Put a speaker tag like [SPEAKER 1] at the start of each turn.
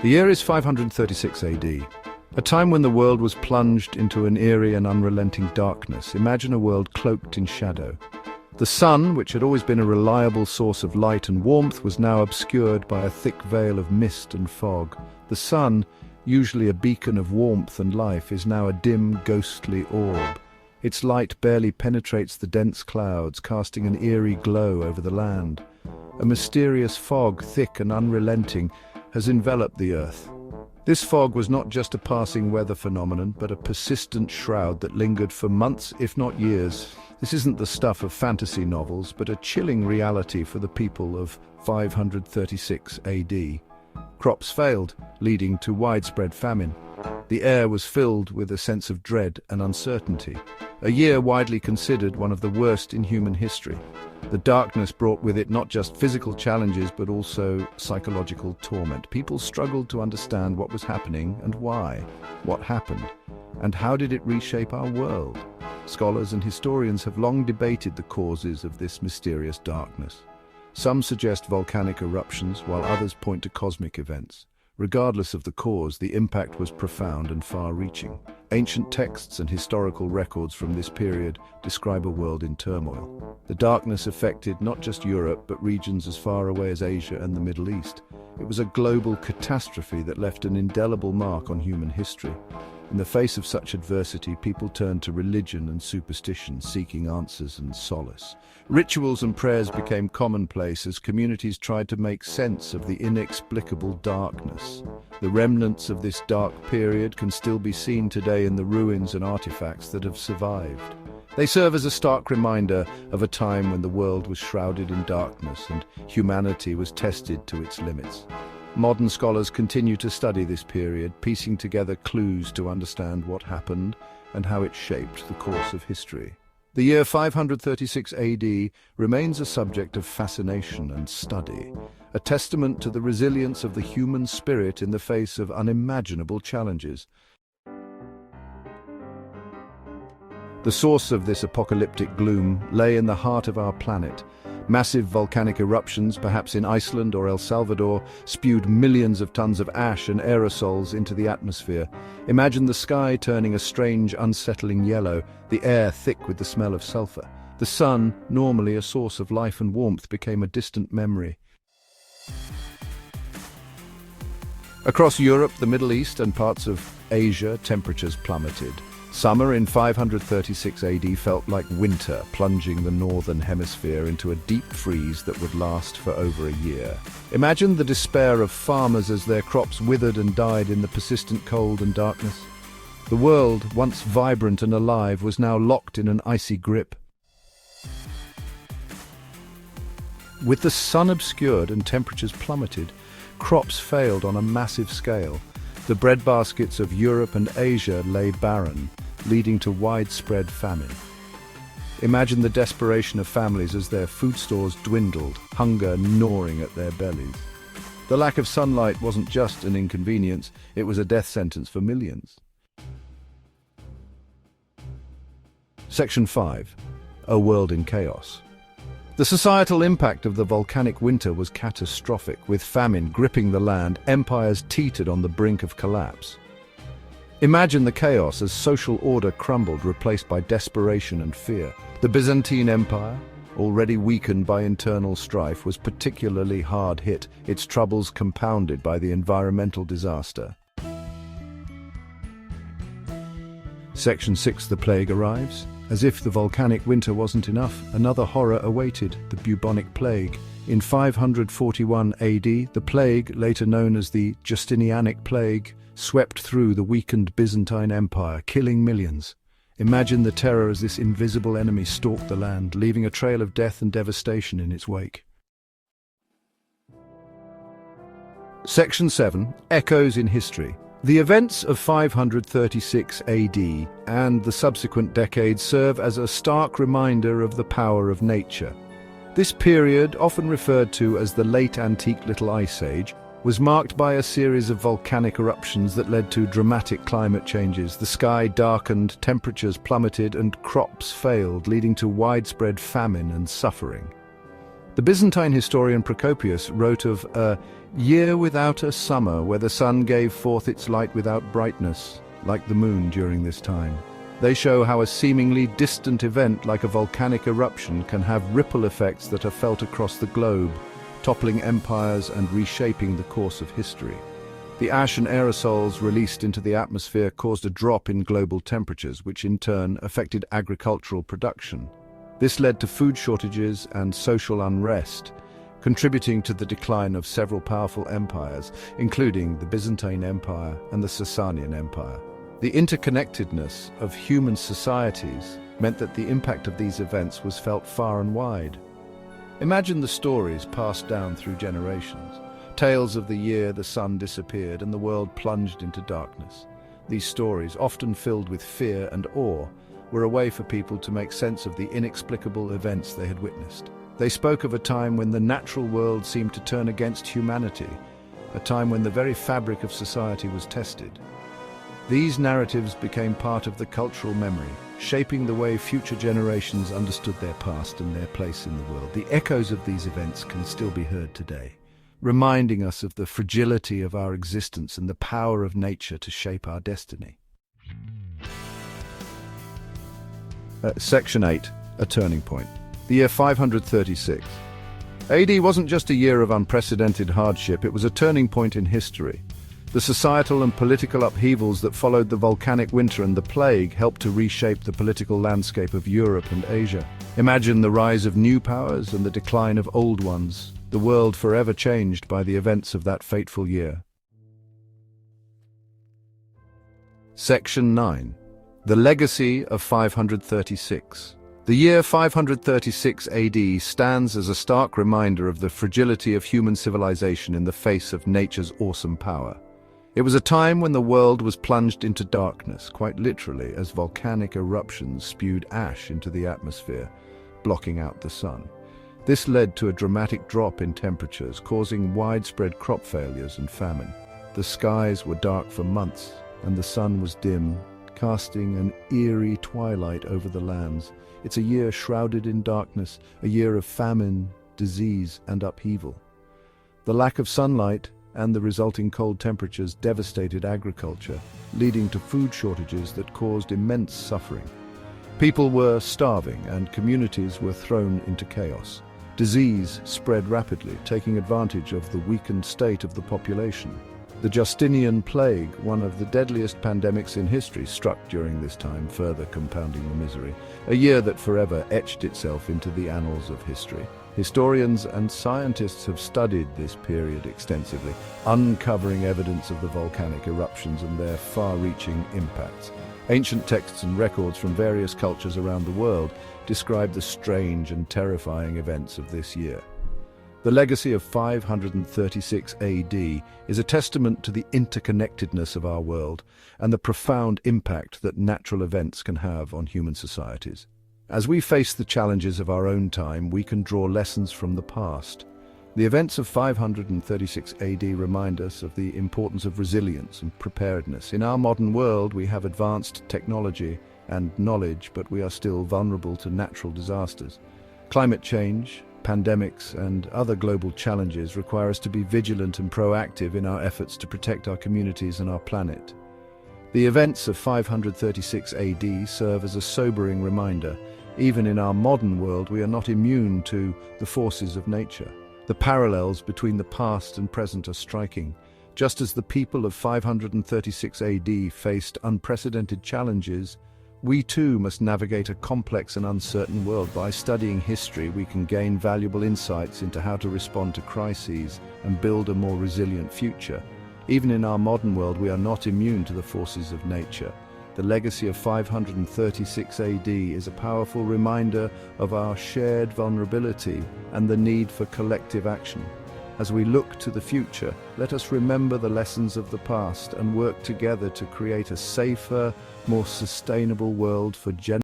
[SPEAKER 1] The year is 536 AD, a time when the world was plunged into an eerie and unrelenting darkness. Imagine a world cloaked in shadow. The sun, which had always been a reliable source of light and warmth, was now obscured by a thick veil of mist and fog. The sun, usually a beacon of warmth and life, is now a dim, ghostly orb. Its light barely penetrates the dense clouds, casting an eerie glow over the land. A mysterious fog, thick and unrelenting, has enveloped the earth. This fog was not just a passing weather phenomenon, but a persistent shroud that lingered for months, if not years. This isn't the stuff of fantasy novels, but a chilling reality for the people of 536 AD. Crops failed, leading to widespread famine. The air was filled with a sense of dread and uncertainty. A year widely considered one of the worst in human history. The darkness brought with it not just physical challenges, but also psychological torment. People struggled to understand what was happening and why. What happened, and how did it reshape our world? Scholars and historians have long debated the causes of this mysterious darkness. Some suggest volcanic eruptions, while others point to cosmic events. Regardless of the cause, the impact was profound and far-reaching. Ancient texts and historical records from this period describe a world in turmoil. The darkness affected not just Europe, but regions as far away as Asia and the Middle East. It was a global catastrophe that left an indelible mark on human history. In the face of such adversity, people turned to religion and superstition, seeking answers and solace. Rituals and prayers became commonplace as communities tried to make sense of the inexplicable darkness. The remnants of this dark period can still be seen today in the ruins and artifacts that have survived. They serve as a stark reminder of a time when the world was shrouded in darkness and humanity was tested to its limits. Modern scholars continue to study this period, piecing together clues to understand what happened and how it shaped the course of history. The year 536 AD remains a subject of fascination and study, a testament to the resilience of the human spirit in the face of unimaginable challenges. The source of this apocalyptic gloom lay in the heart of our planet. Massive volcanic eruptions, perhaps in Iceland or El Salvador, spewed millions of tons of ash and aerosols into the atmosphere. Imagine the sky turning a strange, unsettling yellow, the air thick with the smell of sulfur. The sun, normally a source of life and warmth, became a distant memory. Across Europe, the Middle East, and parts of Asia, temperatures plummeted. Summer in 536 AD felt like winter, plunging the northern hemisphere into a deep freeze that would last for over a year. Imagine the despair of farmers as their crops withered and died in the persistent cold and darkness. The world, once vibrant and alive, was now locked in an icy grip. With the sun obscured and temperatures plummeted, crops failed on a massive scale. The breadbaskets of Europe and Asia lay barren, leading to widespread famine. Imagine the desperation of families as their food stores dwindled, hunger gnawing at their bellies. The lack of sunlight wasn't just an inconvenience, it was a death sentence for millions. Section 5. A world in chaos. The societal impact of the volcanic winter was catastrophic, with famine gripping the land. Empires teetered on the brink of collapse. Imagine the chaos as social order crumbled, replaced by desperation and fear. The Byzantine Empire, already weakened by internal strife, was particularly hard hit, its troubles compounded by the environmental disaster. Section 6. The plague arrives. As if the volcanic winter wasn't enough, another horror awaited, the bubonic plague. In 541 AD, the plague, later known as the Justinianic Plague, swept through the weakened Byzantine Empire, killing millions. Imagine the terror as this invisible enemy stalked the land, leaving a trail of death and devastation in its wake. Section 7. Echoes in history. The events of 536 AD and the subsequent decades serve as a stark reminder of the power of nature. This period, often referred to as the Late Antique Little Ice Age, was marked by a series of volcanic eruptions that led to dramatic climate changes. The sky darkened, temperatures plummeted, and crops failed, leading to widespread famine and suffering. The Byzantine historian Procopius wrote of a year without a summer, where the sun gave forth its light without brightness, like the moon during this time. They show how a seemingly distant event like a volcanic eruption can have ripple effects that are felt across the globe, toppling empires and reshaping the course of history. The ash and aerosols released into the atmosphere caused a drop in global temperatures, which in turn affected agricultural production. This led to food shortages and social unrest, contributing to the decline of several powerful empires, including the Byzantine Empire and the Sasanian Empire. The interconnectedness of human societies meant that the impact of these events was felt far and wide. Imagine the stories passed down through generations. Tales of the year the sun disappeared and the world plunged into darkness. These stories, often filled with fear and awe, were a way for people to make sense of the inexplicable events they had witnessed. They spoke of a time when the natural world seemed to turn against humanity, a time when the very fabric of society was tested. These narratives became part of the cultural memory, shaping the way future generations understood their past and their place in the world. The echoes of these events can still be heard today, reminding us of the fragility of our existence and the power of nature to shape our destiny. Section 8. A turning point. The year 536. AD wasn't just a year of unprecedented hardship, it was a turning point in history. The societal and political upheavals that followed the volcanic winter and the plague helped to reshape the political landscape of Europe and Asia. Imagine the rise of new powers and the decline of old ones, the world forever changed by the events of that fateful year. Section 9. The legacy of 536. The year 536 AD stands as a stark reminder of the fragility of human civilization in the face of nature's awesome power. It was a time when the world was plunged into darkness, quite literally, as volcanic eruptions spewed ash into the atmosphere, blocking out the sun. This led to a dramatic drop in temperatures, causing widespread crop failures and famine. The skies were dark for months, and the sun was dim, casting an eerie twilight over the lands. It's a year shrouded in darkness, a year of famine, disease, and upheaval. The lack of sunlight and the resulting cold temperatures devastated agriculture, leading to food shortages that caused immense suffering. People were starving, and communities were thrown into chaos. Disease spread rapidly, taking advantage of the weakened state of the population. The Justinian Plague, one of the deadliest pandemics in history, struck during this time, further compounding the misery. A year that forever etched itself into the annals of history. Historians and scientists have studied this period extensively, uncovering evidence of the volcanic eruptions and their far-reaching impacts. Ancient texts and records from various cultures around the world describe the strange and terrifying events of this year. The legacy of 536 AD is a testament to the interconnectedness of our world and the profound impact that natural events can have on human societies. As we face the challenges of our own time, we can draw lessons from the past. The events of 536 AD remind us of the importance of resilience and preparedness. In our modern world, we have advanced technology and knowledge, but we are still vulnerable to natural disasters. Climate change, pandemics, and other global challenges require us to be vigilant and proactive in our efforts to protect our communities and our planet. The events of 536 AD serve as a sobering reminder. Even in our modern world, we are not immune to the forces of nature. The parallels between the past and present are striking. Just as the people of 536 AD faced unprecedented challenges, we too must navigate a complex and uncertain world. By studying history, we can gain valuable insights into how to respond to crises and build a more resilient future. Even in our modern world, we are not immune to the forces of nature. The legacy of 536 AD is a powerful reminder of our shared vulnerability and the need for collective action. As we look to the future, let us remember the lessons of the past and work together to create a safer, more sustainable world for generations.